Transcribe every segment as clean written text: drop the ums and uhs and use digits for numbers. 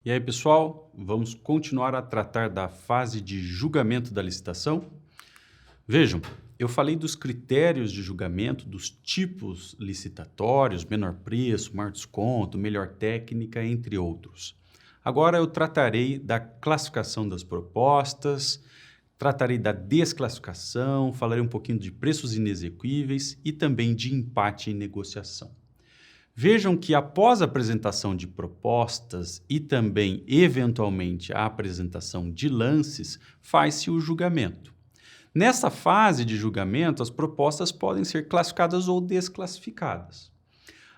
E aí, pessoal, vamos continuar a tratar da fase de julgamento da licitação? Vejam, eu falei dos critérios de julgamento, dos tipos licitatórios, menor preço, maior desconto, melhor técnica, entre outros. Agora eu tratarei da classificação das propostas, tratarei da desclassificação, falarei um pouquinho de preços inexequíveis e também de empate em negociação. Vejam que após a apresentação de propostas e também, eventualmente, a apresentação de lances, faz-se o julgamento. Nessa fase de julgamento, as propostas podem ser classificadas ou desclassificadas.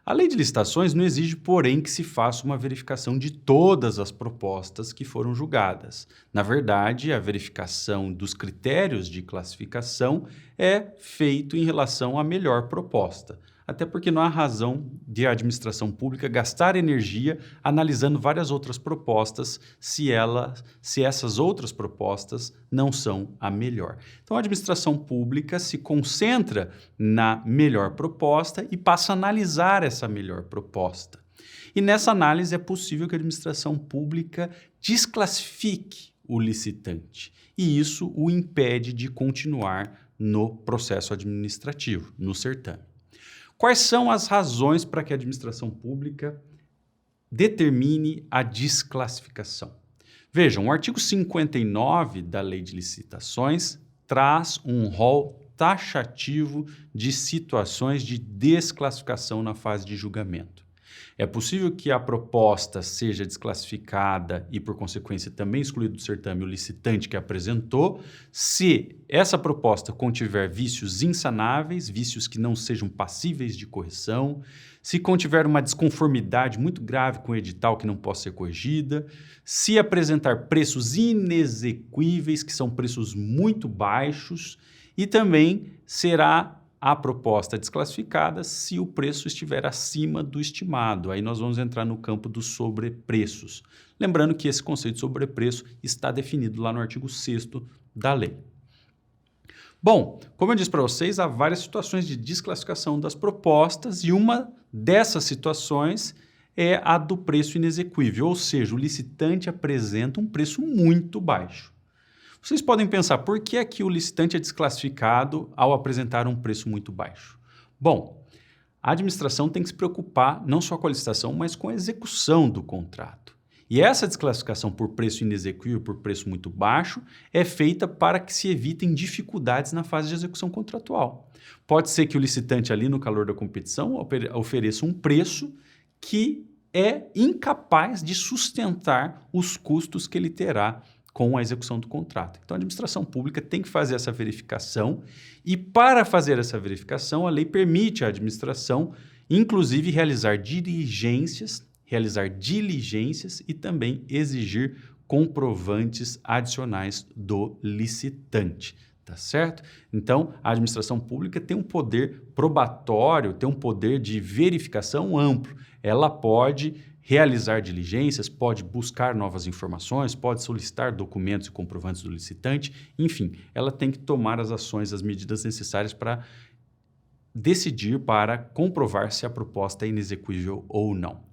A lei de licitações não exige, porém, que se faça uma verificação de todas as propostas que foram julgadas. Na verdade, a verificação dos critérios de classificação é feito em relação à melhor proposta. Até porque não há razão de a administração pública gastar energia analisando várias outras propostas se essas outras propostas não são a melhor. Então, a administração pública se concentra na melhor proposta e passa a analisar essa melhor proposta. E nessa análise é possível que a administração pública desclassifique o licitante. E isso o impede de continuar no processo administrativo, no certame. Quais são as razões para que a administração pública determine a desclassificação? Vejam, o artigo 59 da Lei de Licitações traz um rol taxativo de situações de desclassificação na fase de julgamento. É possível que a proposta seja desclassificada e, por consequência, também excluído do certame o licitante que apresentou, se essa proposta contiver vícios insanáveis, vícios que não sejam passíveis de correção, se contiver uma desconformidade muito grave com o edital que não possa ser corrigida, se apresentar preços inexequíveis, que são preços muito baixos, e também será a proposta desclassificada se o preço estiver acima do estimado. Aí nós vamos entrar no campo dos sobrepreços. Lembrando que esse conceito de sobrepreço está definido lá no artigo 6º da lei. Bom, como eu disse para vocês, há várias situações de desclassificação das propostas e uma dessas situações é a do preço inexequível, ou seja, o licitante apresenta um preço muito baixo. Vocês podem pensar, por que é que o licitante é desclassificado ao apresentar um preço muito baixo? Bom, a administração tem que se preocupar não só com a licitação, mas com a execução do contrato. E essa desclassificação por preço inexequível, por preço muito baixo, é feita para que se evitem dificuldades na fase de execução contratual. Pode ser que o licitante ali no calor da competição ofereça um preço que é incapaz de sustentar os custos que ele terá com a execução do contrato. Então, a administração pública tem que fazer essa verificação e, para fazer essa verificação, a lei permite à administração, inclusive, realizar diligências e também exigir comprovantes adicionais do licitante. Tá certo? Então, a administração pública tem um poder probatório, tem um poder de verificação amplo. Ela pode realizar diligências, pode buscar novas informações, pode solicitar documentos e comprovantes do licitante, enfim, ela tem que tomar as ações, as medidas necessárias para decidir, para comprovar se a proposta é inexequível ou não.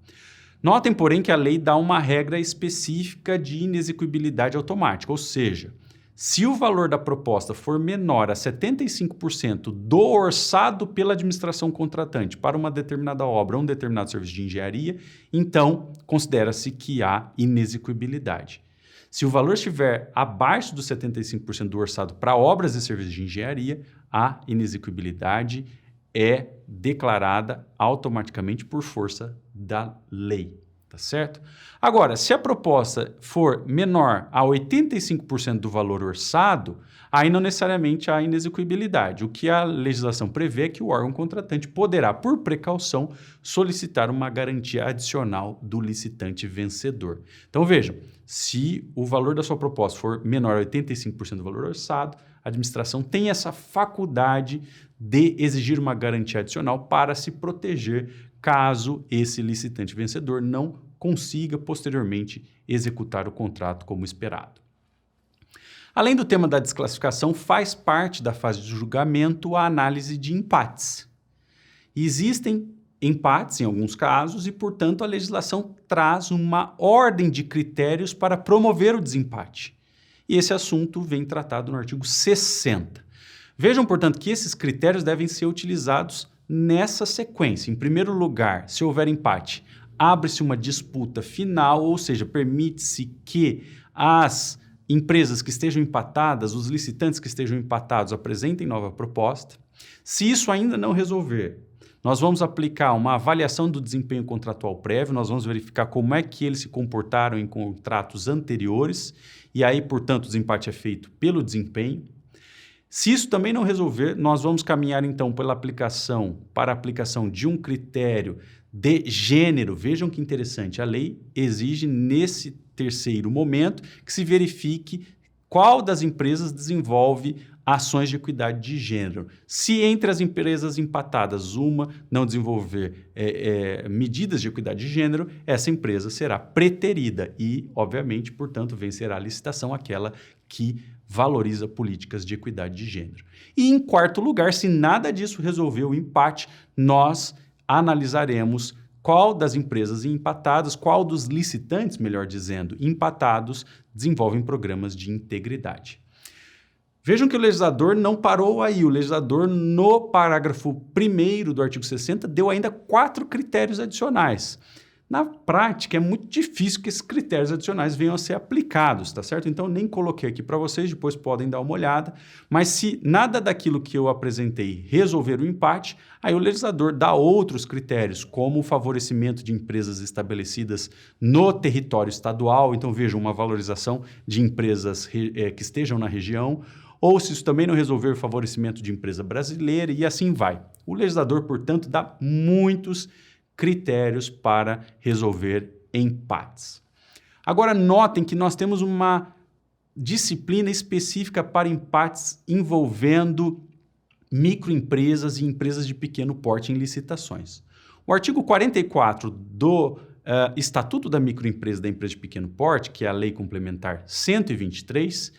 Notem, porém, que a lei dá uma regra específica de inexequibilidade automática, ou seja, se o valor da proposta for menor a 75% do orçado pela administração contratante para uma determinada obra ou um determinado serviço de engenharia, então considera-se que há inexequibilidade. Se o valor estiver abaixo dos 75% do orçado para obras e serviços de engenharia, a inexequibilidade é declarada automaticamente por força da lei. Tá certo? Agora, se a proposta for menor a 85% do valor orçado, aí não necessariamente há inexequibilidade. O que a legislação prevê é que o órgão contratante poderá, por precaução, solicitar uma garantia adicional do licitante vencedor. Então, vejam, se o valor da sua proposta for menor a 85% do valor orçado, a administração tem essa faculdade de exigir uma garantia adicional para se proteger caso esse licitante vencedor não consiga posteriormente executar o contrato como esperado. Além do tema da desclassificação, faz parte da fase de julgamento a análise de empates. Existem empates em alguns casos e, portanto, a legislação traz uma ordem de critérios para promover o desempate. E esse assunto vem tratado no artigo 60. Vejam, portanto, que esses critérios devem ser utilizados nessa sequência. Em primeiro lugar, se houver empate, abre-se uma disputa final, ou seja, permite-se que as empresas que estejam empatadas, os licitantes que estejam empatados, apresentem nova proposta. Se isso ainda não resolver, nós vamos aplicar uma avaliação do desempenho contratual prévio, nós vamos verificar como é que eles se comportaram em contratos anteriores, e aí, portanto, o desempate é feito pelo desempenho. Se isso também não resolver, nós vamos caminhar, então, para a aplicação de um critério de gênero. Vejam que interessante, a lei exige, nesse terceiro momento, que se verifique qual das empresas desenvolve ações de equidade de gênero. Se entre as empresas empatadas uma não desenvolver medidas de equidade de gênero, essa empresa será preterida e, obviamente, portanto, vencerá a licitação aquela que valoriza políticas de equidade de gênero. E, em quarto lugar, se nada disso resolver o empate, nós analisaremos qual das empresas empatadas, qual dos licitantes, melhor dizendo, empatados, desenvolvem programas de integridade. Vejam que o legislador não parou aí. O legislador, no parágrafo 1º do artigo 60, deu ainda 4 critérios adicionais. Na prática, é muito difícil que esses critérios adicionais venham a ser aplicados, tá certo? Então, nem coloquei aqui para vocês, depois podem dar uma olhada. Mas se nada daquilo que eu apresentei resolver o empate, aí o legislador dá outros critérios, como o favorecimento de empresas estabelecidas no território estadual. Então, vejam, uma valorização de empresas que estejam na região, ou se isso também não resolver, o favorecimento de empresa brasileira, e assim vai. O legislador, portanto, dá muitos critérios para resolver empates. Agora, notem que nós temos uma disciplina específica para empates envolvendo microempresas e empresas de pequeno porte em licitações. O artigo 44 do Estatuto da Microempresa e da Empresa de Pequeno Porte, que é a Lei Complementar 123,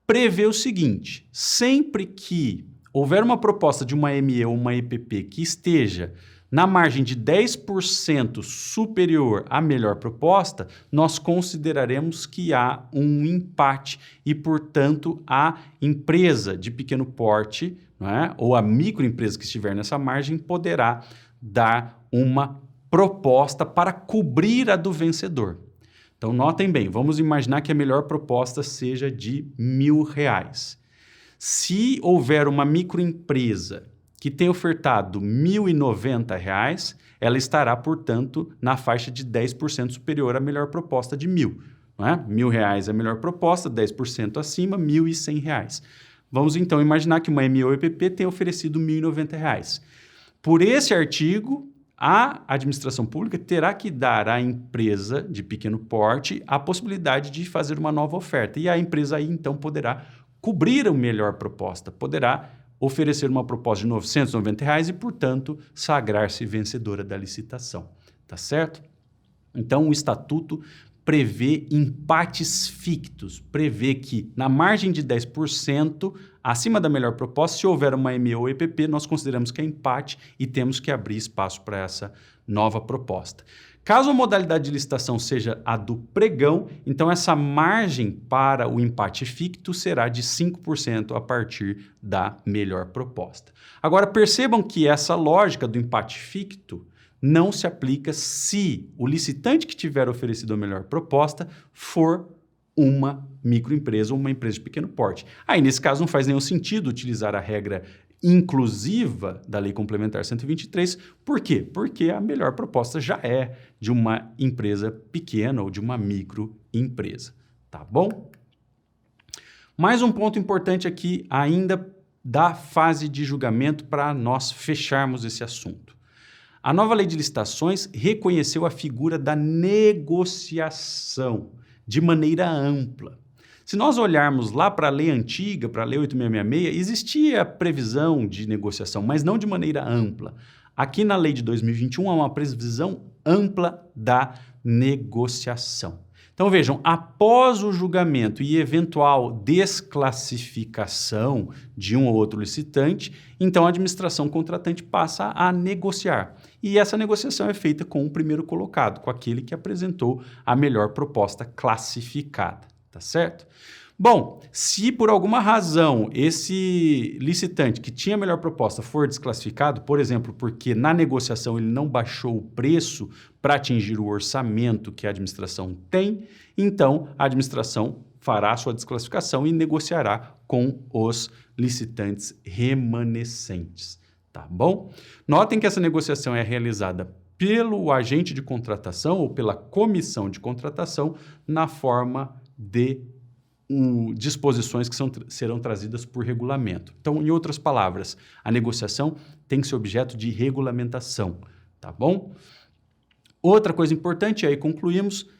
prevê o seguinte: sempre que houver uma proposta de uma ME ou uma EPP que esteja na margem de 10% superior à melhor proposta, nós consideraremos que há um empate e, portanto, a empresa de pequeno porte, não é? Ou a microempresa que estiver nessa margem poderá dar uma proposta para cobrir a do vencedor. Então, notem bem, vamos imaginar que a melhor proposta seja de R$1.000. Se houver uma microempresa que tem ofertado R$ 1.090, ela estará, portanto, na faixa de 10% superior à melhor proposta de R$1.000. Não é? R$1.000 é a melhor proposta, 10% acima, R$ 1.100. Vamos, então, imaginar que uma ME ou EPP tenha oferecido R$ 1.090. Por esse artigo, a administração pública terá que dar à empresa de pequeno porte a possibilidade de fazer uma nova oferta. E a empresa aí, então, poderá cobrir a melhor proposta, poderá oferecer uma proposta de R$ 990 e, portanto, sagrar-se vencedora da licitação. Tá certo? Então, o Estatuto prevê empates fictos, prevê que, na margem de 10%, acima da melhor proposta, se houver uma ME ou EPP, nós consideramos que é empate e temos que abrir espaço para essa nova proposta. Caso a modalidade de licitação seja a do pregão, então essa margem para o empate ficto será de 5% a partir da melhor proposta. Agora, percebam que essa lógica do empate ficto não se aplica se o licitante que tiver oferecido a melhor proposta for uma microempresa ou uma empresa de pequeno porte. Aí, nesse caso, não faz nenhum sentido utilizar a regra inclusiva da Lei Complementar 123. Por quê? Porque a melhor proposta já é de uma empresa pequena ou de uma microempresa. Tá bom? Mais um ponto importante aqui ainda da fase de julgamento para nós fecharmos esse assunto. A nova lei de licitações reconheceu a figura da negociação de maneira ampla. Se nós olharmos lá para a lei antiga, para a lei 8666, existia a previsão de negociação, mas não de maneira ampla. Aqui na lei de 2021 há uma previsão ampla da negociação. Então vejam, após o julgamento e eventual desclassificação de um ou outro licitante, então a administração contratante passa a negociar. E essa negociação é feita com o primeiro colocado, com aquele que apresentou a melhor proposta classificada, tá certo? Bom, se por alguma razão esse licitante que tinha a melhor proposta for desclassificado, por exemplo, porque na negociação ele não baixou o preço para atingir o orçamento que a administração tem, então a administração fará a sua desclassificação e negociará com os licitantes remanescentes, tá bom? Notem que essa negociação é realizada pelo agente de contratação ou pela comissão de contratação na forma de disposições que serão trazidas por regulamento. Então, em outras palavras, a negociação tem que ser objeto de regulamentação, tá bom? Outra coisa importante, aí concluímos,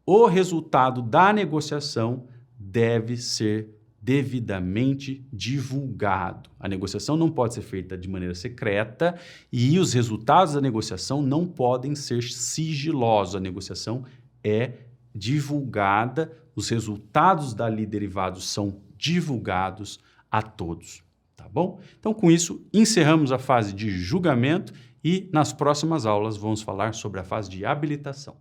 o resultado da negociação deve ser devidamente divulgado. A negociação não pode ser feita de maneira secreta e os resultados da negociação não podem ser sigilosos. A negociação é divulgada, os resultados dali derivados são divulgados a todos, tá bom? Então, com isso, encerramos a fase de julgamento e nas próximas aulas vamos falar sobre a fase de habilitação.